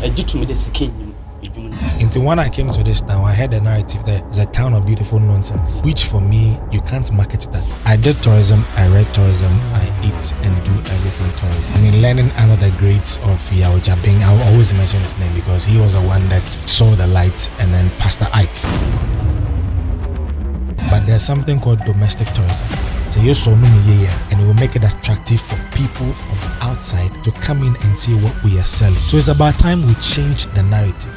to me the sike. Into when I came to this town, I heard the narrative that it's a town of beautiful nonsense, which for me, you can't market that. I did tourism, I read tourism, I eat and do everything tourism. I mean, learning under the greats of Yao Jabing, I will always mention his name because he was the one that saw the light, and then Pastor Ike. But there's something called domestic tourism. So you saw me here, and it will make it attractive for people from outside to come in and see what we are selling. So it's about time we change the narrative.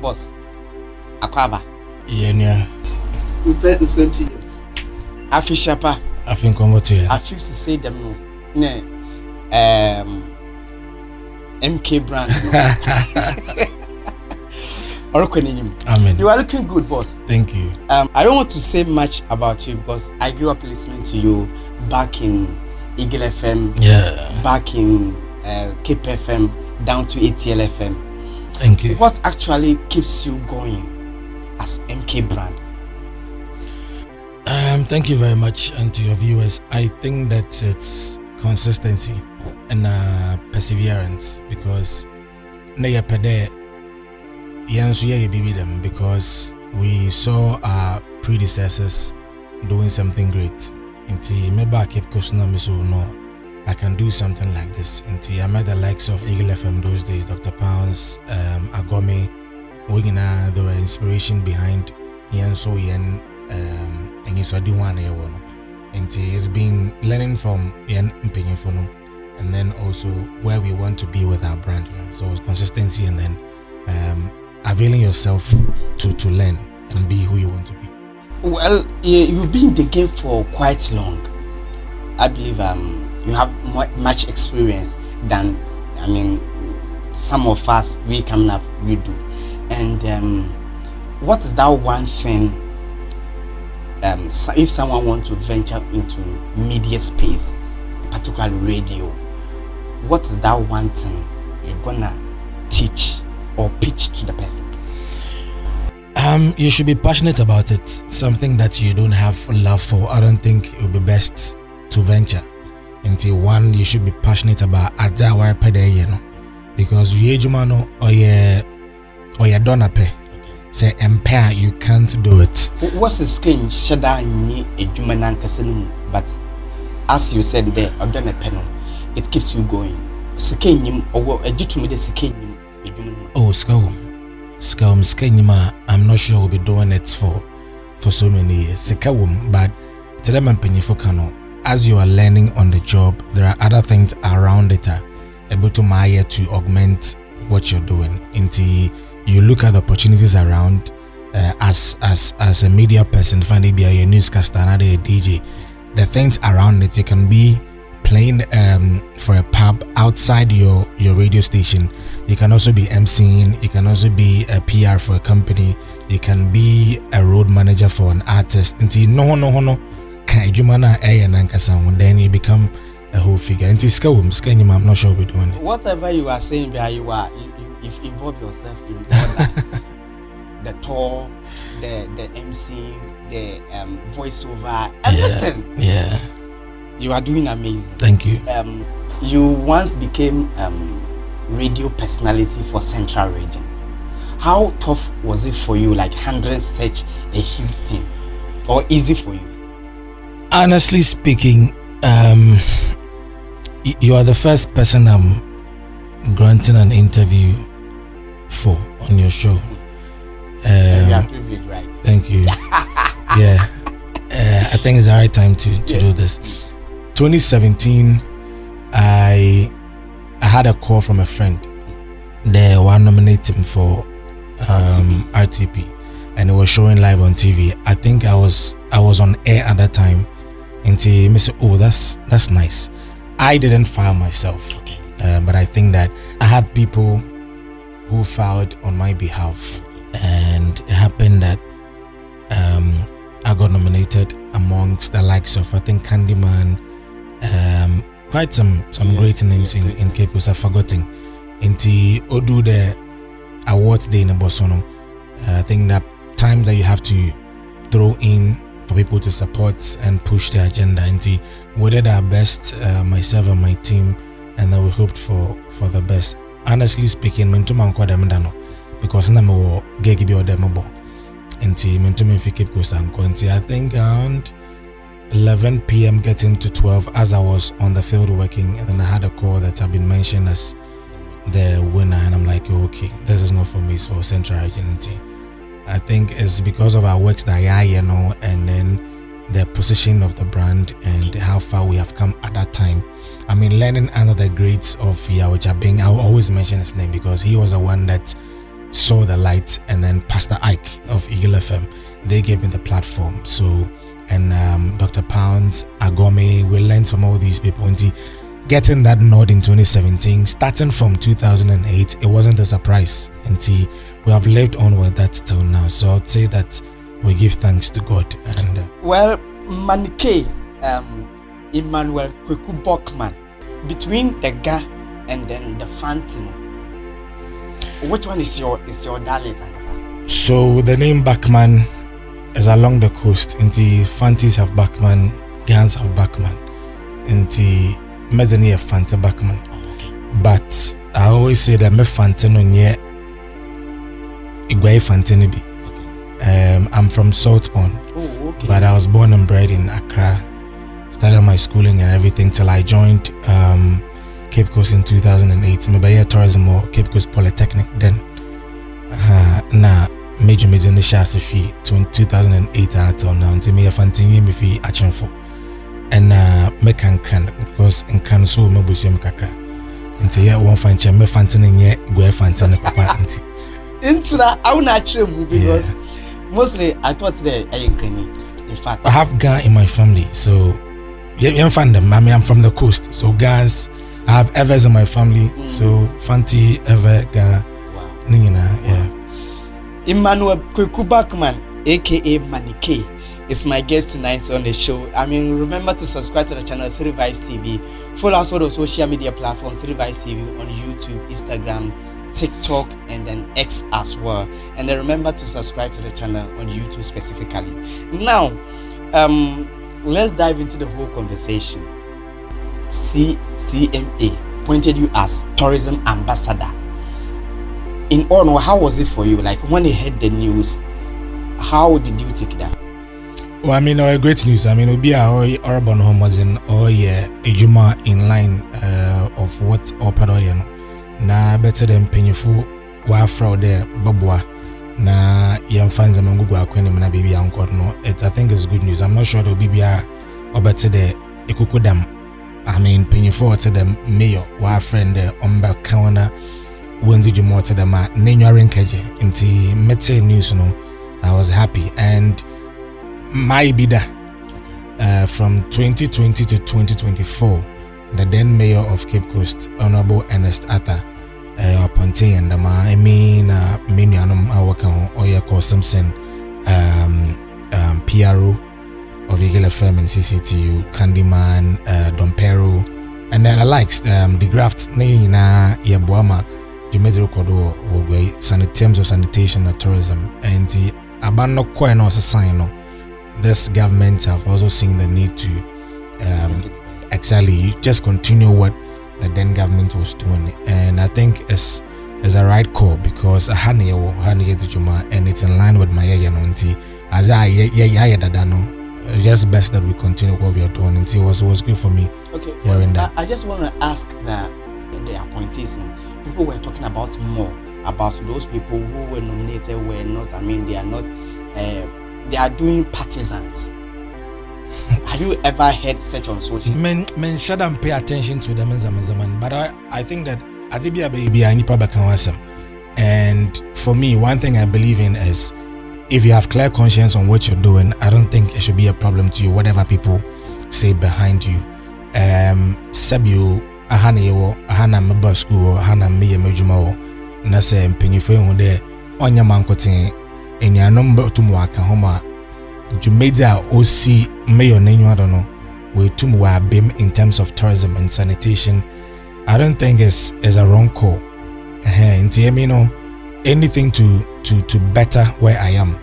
Boss, Akwaba. Yeah. We bet the same to you. I feel sharper. I think come to you. I feel to say them no. MK brand. Amen. You are looking good, boss. Thank you. I don't want to say much about you because I grew up listening to you back in Eagle FM, back in Cape FM, down to ATL FM. Thank you. What actually keeps you going as MK brand? Thank you very much, and to your viewers. I think that it's consistency and perseverance, because because we saw our predecessors doing something great. Maybe I keep questioning so no, I can do something like this. I met the likes of Eagle FM those days, Dr. Pounds, Agome, there were inspiration behind Yen So Yen, and it's it's been learning from Yen Mpenyefono, and then also where we want to be with our brand. So it's consistency, and then availing yourself to learn and be who you want to be. Well, you've been in the game for quite long. I believe you have much experience than some of us we coming up we do. And what is that one thing? If someone wants to venture into media space, particularly radio, what is that one thing you're gonna teach or pitch to the person? You should be passionate about it. Something that you don't have love for, I don't think it would be best to venture. Until one, you should be passionate about Adawar Pede, because Yejumano or your donor pay. Say empire, you can't do it. What's the screen? Shada ni ejumanan kasenu, but as you said there, I've done a panel. It keeps you going. Sikenyim or a jitumide sikenyim ejumanan. Oh, Skenyima, I'm not sure we'll be doing it for so many years. Sekawum, but to them and Penifokano, as you are learning on the job, there are other things around it able to maya to augment what you're doing. Until you look at the opportunities around, as a media person, find it be a newscaster, another a DJ. The things around it, you can be playing for a pub outside your radio station. You can also be emceeing. You can also be a PR for a company. You can be a road manager for an artist. Until no then you become a whole figure. Until I'm not sure we're doing it. Whatever you are saying there, you involve yourself in all the tour, the MC, the voiceover, everything. Yeah. You are doing amazing. Thank you. You once became radio personality for Central Region. How tough was it for you, like handling such a huge thing, or easy for you? Honestly speaking, you are the first person I'm granting an interview for on your show. You are privileged, right? Thank you. Yeah. I think it's the right time to do this. 2017, I had a call from a friend. They were nominating for RTP, and it was showing live on TV. I think I was on air at that time, and they said, "Oh, that's nice." I didn't file myself, but I think that I had people who filed on my behalf, and it happened that I got nominated amongst the likes of, I think, Candyman. Quite some great names in Cape Coast. I've forgotten. Inti Odu the awards day in Bosono. I think that times that you have to throw in for people to support and push the agenda. Inti we did our best, myself and my team, and then we hoped for the best. Honestly speaking, mentuma nko dem da no because na me gig bi odem bo. Nti mentuma fi Cape Coast anko. Nti I think around 11 p.m. getting to 12 as I was on the field working, and then I had a call that had been mentioned as the winner, and I'm like, okay, this is not for me, it's for Central Region. I think it's because of our works that and then the position of the brand and how far we have come at that time. I mean, learning under the greats of Yawajabing, I'll always mention his name because he was the one that saw the light, and then Pastor Ike of Eagle FM, they gave me the platform. So, and Dr. Pounds, Agome, we learned from all these people. And getting that nod in 2017, starting from 2008, it wasn't a surprise. And we have lived on with that till now. So I'd say that we give thanks to God. And well, ManiKay, Emmanuel Kweku Bachman, between the Ga and then the Fountain, which one is your darling? So the name Bachman is along the coast. Inti Fantis have Bachman, Gans have Bachman. Inti Mezani have Fanta Bachman. But I always say that me Fanta no nye Igwai Fanta ni bi. I'm from Saltpond, but I was born and bred in Accra. Started my schooling and everything till I joined Cape Coast in 2008. Maybe tourism or Cape Coast Polytechnic then. Major in the Shasi fee to 2008 until now. Until me a fanting me fee achenfo. And make an can because in can so me busu kakra. Until ya one fanche me fanting nye go fanting papa auntie. Intra I will actually move because mostly I thought that I agree. In fact, I have Ga in my family, so you find them. I mean, I'm from the coast, so guys, I have Evers in my family, so Fanti, Ever, Ga, Nina, yeah. Emmanuel Kweku Bachman, aka ManiKay, is my guest tonight on the show. I mean, remember to subscribe to the channel City Vibes TV. Follow us on the social media platforms City Vibes TV on YouTube, Instagram, TikTok, and then X as well. And then remember to subscribe to the channel on YouTube specifically. Now, let's dive into the whole conversation. CMA appointed you as tourism ambassador. In honor, how was it for you? Like when you heard the news, how did you take that? Well, I mean, great news. I mean, it'll be our urban home was in a Juma in line of what opera, you know. Na better than painful wa fraud there, Babwa. Na young fans and Mungu Aquanim and baby uncle. No, I think it's good news. I'm not sure there'll be or better there. Ekukudam. I mean, painful to them mayor, wa friend there, Umba Kawana. When did you more to them? Nenywaring Kaji into Mete News, no, I was happy. And my bida from 2020 to 2024, the then mayor of Cape Coast, Honorable Ernest Atta, Ponte and I mean, Minianum, our Oyako Simpson, PRO of Eagle FM and CCTU, Candyman, Dompero, and then I likes the graft, Nina, Yabuama. Jumedro Kodo Wogwe, terms of sanitation and tourism, and the Abano Koino sign. This government have also seen the need to actually just continue what the then government was doing, and I think it's a right call because I had Juma and it's in line with my Yayanonti as just best that we continue what we are doing, and it was good for me. Okay, well, I just want to ask that in the appointees. People were talking about more about those people who were nominated were not. I mean, they are not. They are doing partisans. Have you ever heard such on social? Men shouldn't pay attention to them in zaman. But I think that Atibia baby I need awesome. And for me, one thing I believe in is if you have clear conscience on what you're doing, I don't think it should be a problem to you. Whatever people say behind you, Sabio. Ahana meba school ahana meye majuma wo na se mpanyifo hu de onya mankoten enuanom ba tumu aka homa Jumedia osi mayor nenyu adono we tumu wa bim in terms of tourism and sanitation. I don't think it's a wrong call. Anything to better where I am,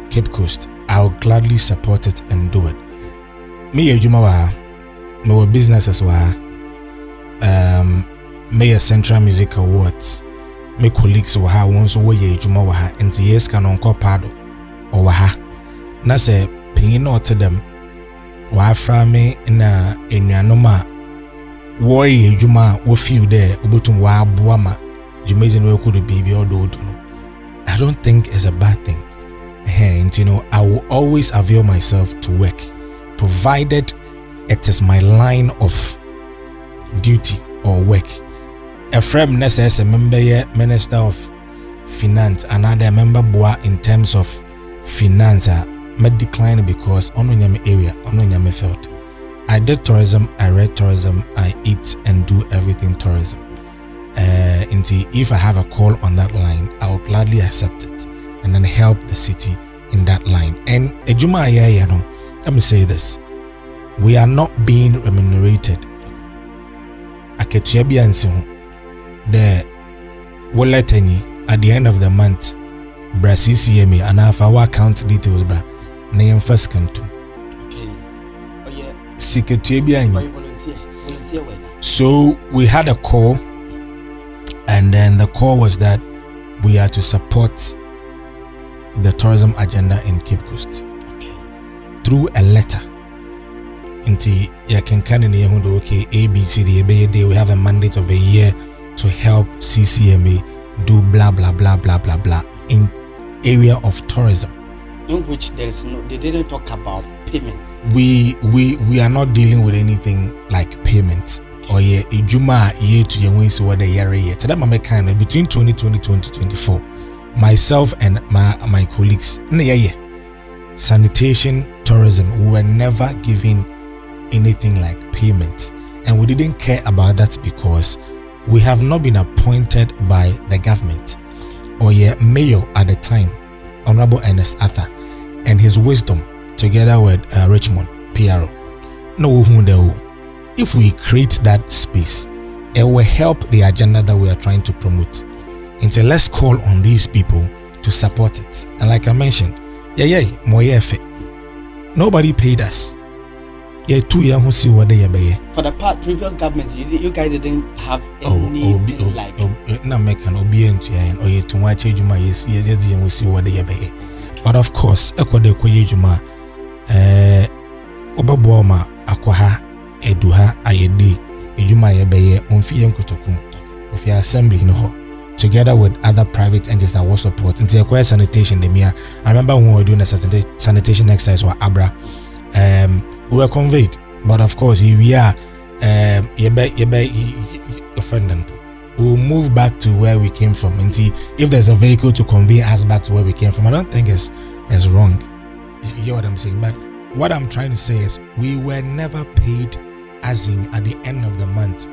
Cape Coast, I'll gladly support it and do it. Me ejuma wa no businesses wa Mayor Central Music Awards. My colleagues were ha once over ye juma waha and the yes can uncle pado or waha. Na se pingin not to them. Wa frame in a noma worry juma wo few there ubutum wa buama jumazin we could baby or do. I don't think it's a bad thing. And you know, I will always avail myself to work, provided it is my line of duty or work. A friend is a member Minister of Finance, another member boa in terms of finance may decline because on the area, on the field. I did tourism, I read tourism, I eat and do everything tourism. If I have a call on that line, I will gladly accept it and then help the city in that line. And let me say this: we are not being remunerated. The wallet at the end of the month, CCMA and our account details, name first canto. Okay. Oh yeah. Secretary. Volunteer. So we had a call, and then the call was that we are to support the tourism agenda in Cape Coast. Okay. Through a letter. Okay, A, B, C, D, we have a mandate of a year to help CCMA do blah blah blah blah blah blah in area of tourism, in which they didn't talk about payment. We are not dealing with anything like payment or ijuma year to your wins what the year to that my kind of between 2020 2024 myself and my colleagues sanitation tourism, we were never given anything like payment, and we didn't care about that because we have not been appointed by the government or mayor at the time, Honorable Ernest Arthur, and his wisdom together with Richmond PRO. No, if we create that space, it will help the agenda that we are trying to promote. And so let's call on these people to support it. And like I mentioned, nobody paid us. For the previous government, you guys didn't have anything like. But of course, eduha ayede ejuma yebeye onfiye nkotokum of your assembly no together with other private entities that was support into a sanitation the mere. I remember when we were doing a sanitation exercise with Abra, we were conveyed, but of course we are offended. We'll move back to where we came from and see if there's a vehicle to convey us back to where we came from. I don't think it's wrong. You hear what I'm saying? But what I'm trying to say is we were never paid as in at the end of the month,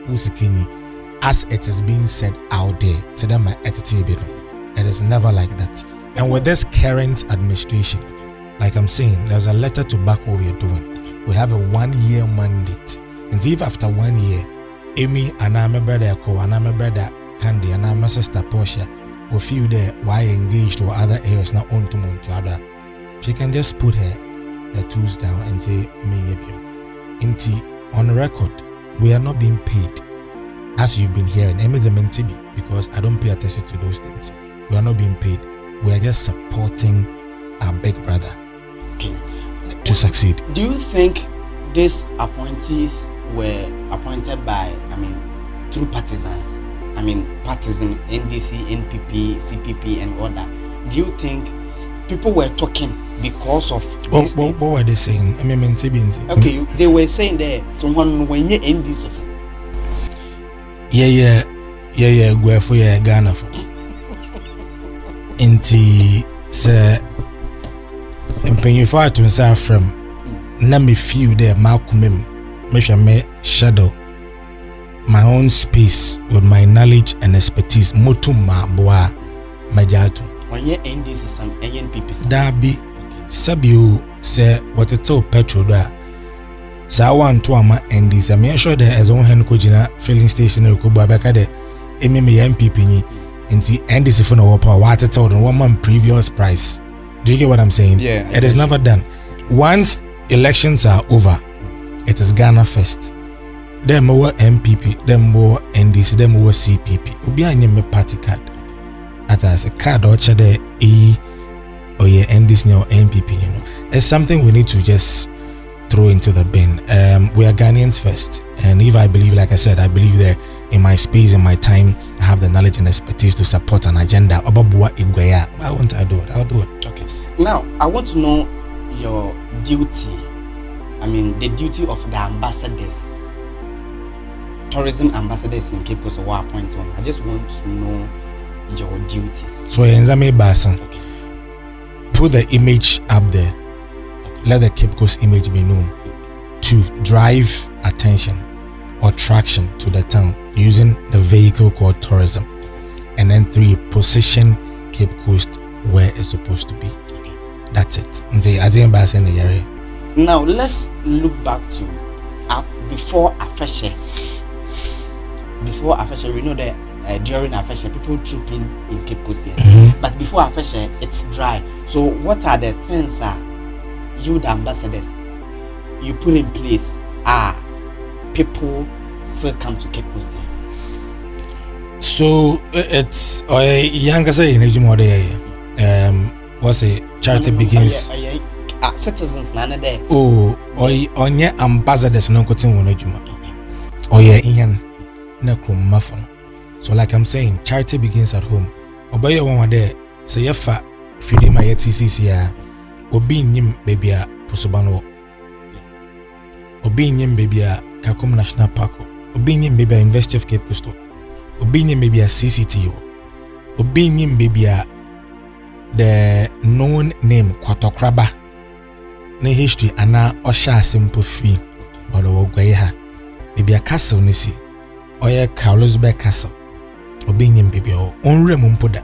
as it is being said out there. To them, it is never like that. And with this current administration, like I'm saying, there's a letter to back what we are doing. We have a 1-year mandate. And if after 1 year, Amy and I'm a brother, and I'm a brother Candy, and I'm a sister Portia, we feel there why engaged to other areas not on to other, she can just put her tools down and say, Inti, on record, we are not being paid as you've been hearing. Because I don't pay attention to those things. We are not being paid. We are just supporting our big brother to succeed. Do you think these appointees were appointed by, through partisans? Partisan, NDC, NPP, CPP, and all that. Do you think people were talking because of this? What were they saying? Okay, they were saying that someone when you NDC. Go for Ghana for. Inti say, when you fire to say from, na me few there Malcolm me shadow my own space with my knowledge and expertise. Motuma boa majato. When you NDC some NPP. Dabi Sabiu say what it's all petrol there. So I want to ama NDC. I'm sure there is one hand kojina filling station in Kubabaka de MPP ni inti NDC for no power what it's all 1 month previous price. Do you get what I'm saying? Yeah. It is never done. Once elections are over, it is Ghana first. them were MPP, them were NDC, them were CPP. Obi anye me party card. As a card or the E or your NDC or MPP, you know. It's something we need to just throw into the bin. We are Ghanaians first, and if I believe, like I said, I believe that in my space, in my time, I have the knowledge and expertise to support an agenda. Why won't I do it? I'll do it. Okay. Now, I want to know your duty. I mean, the duty of the ambassadors, tourism ambassadors in Cape Coast. What point on? I just want to know your duties. So, okay. Put the image up there. Okay. Let the Cape Coast image be known. 2, drive attention or traction to the town using the vehicle called tourism. And then 3, position Cape Coast where it's supposed to be. Okay. That's it. Now let's look back to before Afeshe. Before Afeshe, we know that during Afeshe, people trooping in Cape Coast here. Mm-hmm. But before Afeshe, it's dry. So what are the things you, the ambassadors, you put in place? People still come to Cape Coast here. So it's younger say in what's it? Charity begins. Citizens none there. Oh, onye ambassadors no kotin wona juma. Oye iyan na kromafo. So like I'm saying, charity begins at home. Obaye one there say yefa fidi ma TCC ya obi nyim baby a posobano. Obi nyim baby a Kakum National Park. Obi nyim baby a University of Cape Coast. Obi nyim baby a CCTO. Obi nyim baby a the known name Kwatokraba. Na history ana osha simple fee or ogwe ha baby a castle nisi oye Carlsberg Castle obi nyim baby o onre mu mpoda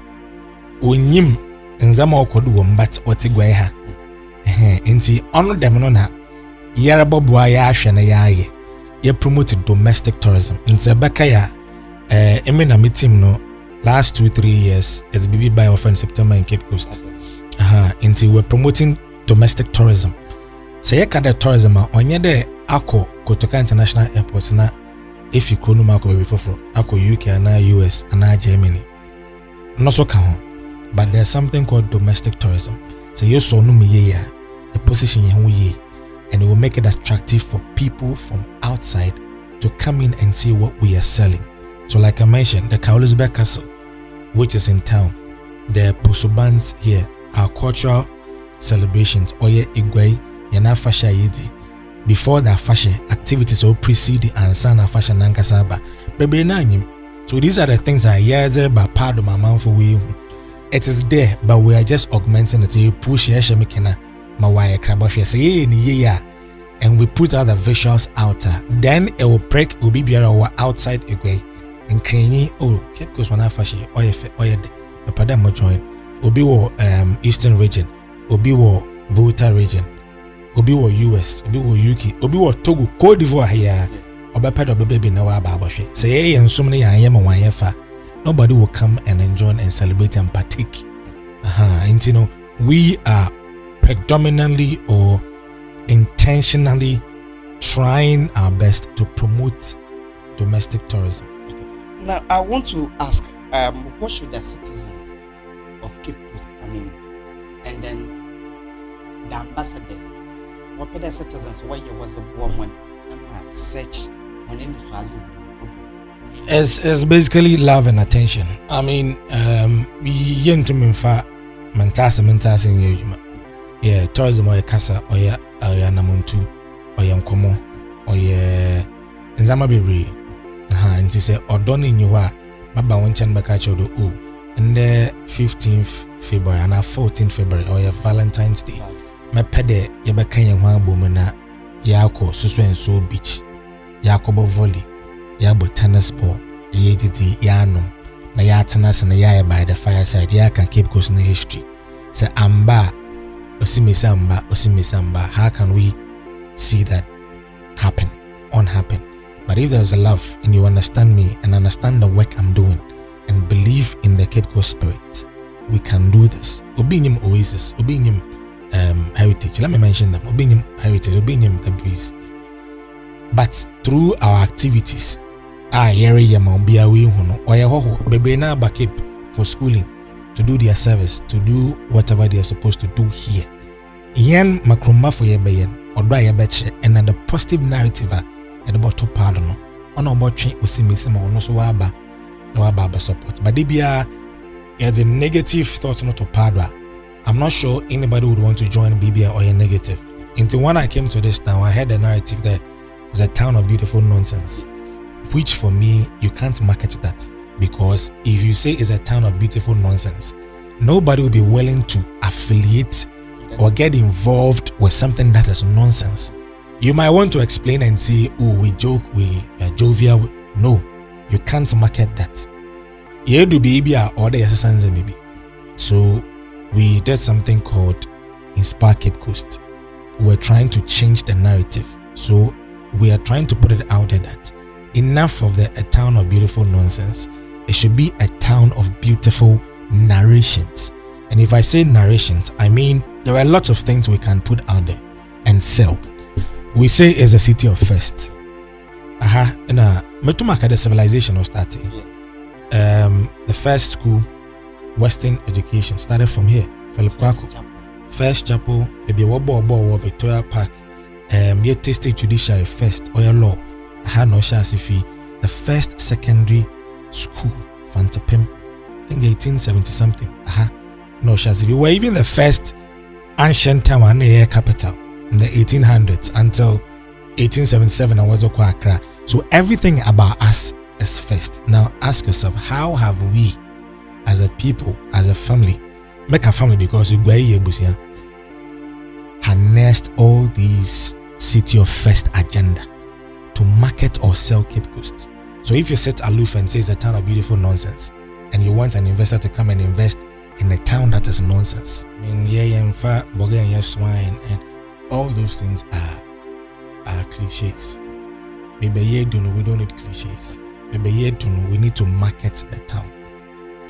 onyim nzama okodu wo mbat otigwe ha enti ono dem no na yara bobua ya ahwe na ya aye ye promote domestic tourism nti beka ya na me team no last 2-3 years it's BB by off in September in Cape Coast nti we're promoting domestic tourism. So you can tourism onye de ako Kotoka International Airport na if you kono mako baby foforo ako UK na US na Germany. No so kan but there's something called domestic tourism. So you so no me ye a position ye and it will make it attractive for people from outside to come in and see what we are selling. So like I mentioned, the Carlsberg Castle, which is in town, the Pusobans here, our cultural celebrations, Oye Igwe, Yana Fasha Yedi. Before that fashion, activities will precede the Ansana Fashion Nankasaba. Baby Nanyim. So these are the things that are by part of my mouth for we. It is there, but we are just augmenting it. You push Yeshamikana, Mawaya Kraboshia, say, yeah, and we put out the visuals out. Then it will break, will be our outside Igwe. And Crane, oh, Cape Coast Wana Fashion, Oye, the Padamo join. Obi wo Eastern region, Obi wo Volta region, Obi wo US, Obi wo UK, Obi wo Togo, Cote d'Ivoire here. Oba pedo baby na wa babahwe. Say and so many yama wanyefa. Nobody will come and enjoy and celebrate and partake. And you know, we are predominantly or intentionally trying our best to promote domestic tourism. Okay. Now I want to ask, what should the citizens of Cape Coast, and then the ambassadors, what the citizens, why you was a woman search on any it's basically love and attention. We to me fa mentasi in yeah, tourism or casa or ya namuntu or ya nkomo or ya nzama bebre and to say or done in you are maba wanchan bakacho do oh and the 15th February and 14th February or ya Valentine's Day my pede ya bakanya hwa bomana yako susu and so beach yakobo volley yabo tennis ball yedidi yanum na yatenas na ya by the fireside ya can Cape Coast na history say amba Osimisamba, how can we see that happen? But if there's a love and you understand me and understand the work I'm doing and believe in the Cape Coast spirit, we can do this. Obinyim Oasis, Obinyim Heritage. Let me mention them. Obinyim Heritage, Obinyim The Breeze. But through our activities, yere yamambia we hono oya hoho bebe na bakip for schooling to do their service, to do whatever they are supposed to do here. Yen makroma for yebeyen odwa yebeche, and the positive narrative at the bottom pardon no ono botwe osimesima ono so waba na waba support. But debia the negative thoughts not to pardon. I'm not sure anybody would want to join BBA or a negative. Until when I came to this town, I heard the narrative that it's a town of beautiful nonsense, which for me, you can't market that, because if you say it's a town of beautiful nonsense, nobody will be willing to affiliate or get involved with something that is nonsense. You might want to explain and say, oh, we joke, we are jovial. No, you can't market that. Here do BBA or the exercise maybe. So we did something called Inspire Cape Coast. We're trying to change the narrative. So we are trying to put it out there that enough of a town of beautiful nonsense. It should be a town of beautiful narrations. And if I say narrations, I mean there are lots of things we can put out there and sell. We say it's a city of first. And Metumaka, the civilization was starting. The first school, Western education, started from here. Philip Kwaku. First chapel, maybe Wabo Victoria Park. Yet State Judiciary first, Oya Law. No Shasifi. The first secondary school, Fantapim. I think 1870 something. No Shasifi. We're even the first ancient town and air capital in the 1800s until 1877 I was Accra. So everything about us is first. Now ask yourself, how have we as a people, as a family, make a family, because you harnessed all these city of first agenda to market or sell Cape Coast. So if you sit aloof and say it's a town of beautiful nonsense, and you want an investor to come and invest in a town that is nonsense, I mean, swine, and all those things are cliches. Maybe we don't need cliches. Maybe we need to market the town.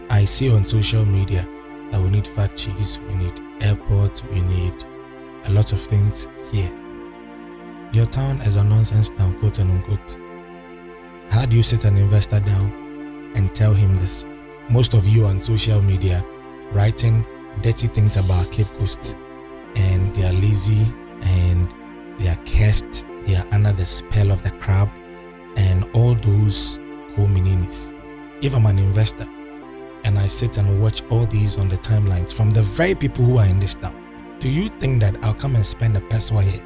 I see on social media that we need factories, we need airports, we need a lot of things here. Your town is a nonsense town, quote and unquote. How do you sit an investor down and tell him this? Most of you on social media writing dirty things about Cape Coast, and they are lazy and they are cursed, they are under the spell of the crab and all those cool meanings. If I'm an investor and I sit and watch all these on the timelines from the very people who are in this town, do you think that I'll come and spend a peso here?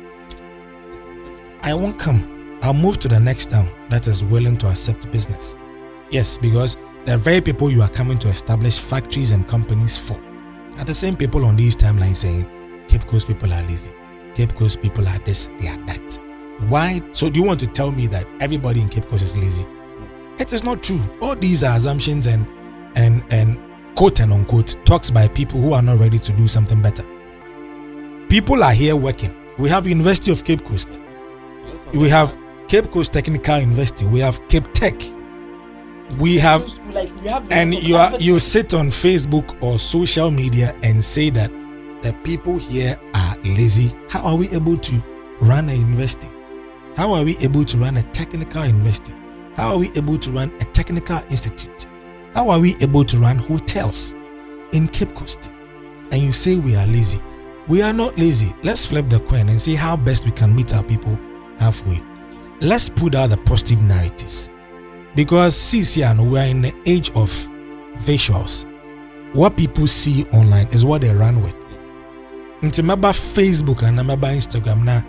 I won't come. I'll move to the next town that is willing to accept business. Yes, because the very people you are coming to establish factories and companies for are the same people on these timelines saying Cape Coast people are lazy, Cape Coast people are this, they are that. Why? So do you want to tell me that everybody in Cape Coast is lazy? It is not true. All these are assumptions and quote and unquote talks by people who are not ready to do something better. People are here working. We have University of Cape Coast. We have Cape Coast Technical University. We have Cape Tech. We have and you sit on Facebook or social media and say that the people here are lazy. How are we able to run a university? How are we able to run a technical university? How are we able to run a technical institute? How are we able to run hotels in Cape Coast? And you say we are lazy. We are not lazy. Let's flip the coin and see how best we can meet our people halfway. Let's put out the positive narratives. Because CCN, we're in the age of visuals. What people see online is what they run with. And remember Facebook and remember Instagram now,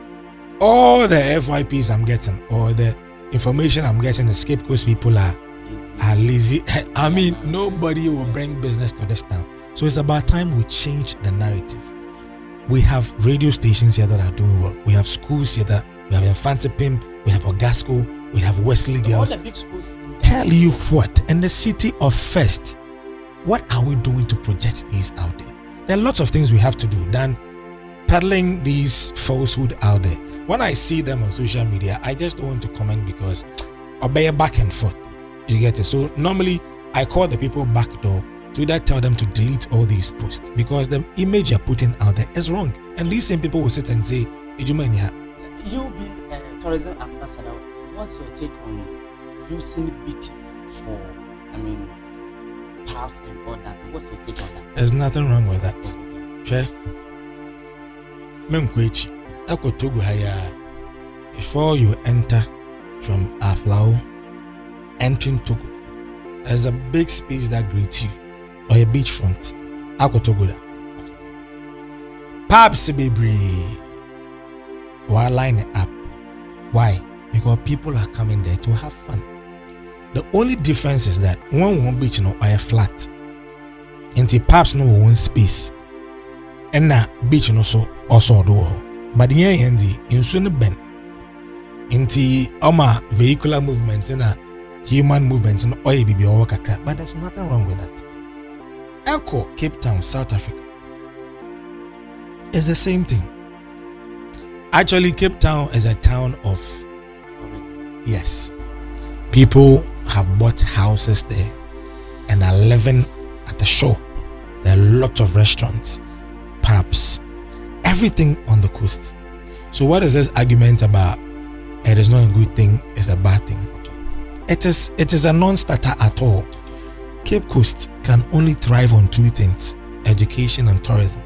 all the FYPs I'm getting or the information I'm getting is Cape Coast people are lazy. I mean, nobody will bring business to this town. So it's about time we change the narrative. We have radio stations here that are doing well. We have schools here that we have Infantipim, we have Ogasco, we have Wesley Girls. All the big schools. Tell you what, in the city of First, what are we doing to project these out there? There are lots of things we have to do than peddling these falsehood out there. When I see them on social media, I just don't want to comment because obey back and forth. You get it? So normally I call the people back door to either tell them to delete all these posts because the image you're putting out there is wrong. And these same people will sit and say, you'll be tourism ambassador, what's your take on using beaches for, pubs and all that? What's your take on that? There's nothing wrong with that. Okay. Menkwechi, Eko Togo haya. Before you enter from Aflao, entering Togo, there's a big space that greets you, or a beachfront. Eko Togo da. Pubs baby. Why line it up? Why? Because people are coming there to have fun. The only difference is that one beach no are flat. Into pubs no one space. And na beach no so also do. But the end in soon ben. Into vehicular movement and human movement and oil baby or kakra. But there's nothing wrong with that. Elko, Cape Town, South Africa. It's the same thing. Actually, Cape Town is a town of, yes, people have bought houses there and are living at the shore. There are lots of restaurants, pubs, everything on the coast. So what is this argument about it is not a good thing, it's a bad thing? It is a non-starter at all. Cape Coast can only thrive on two things, education and tourism.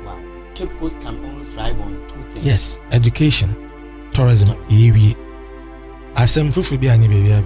Wow. Cape Coast can only thrive on two things. Yes, education, tourism, Asem fufu bi ani baby.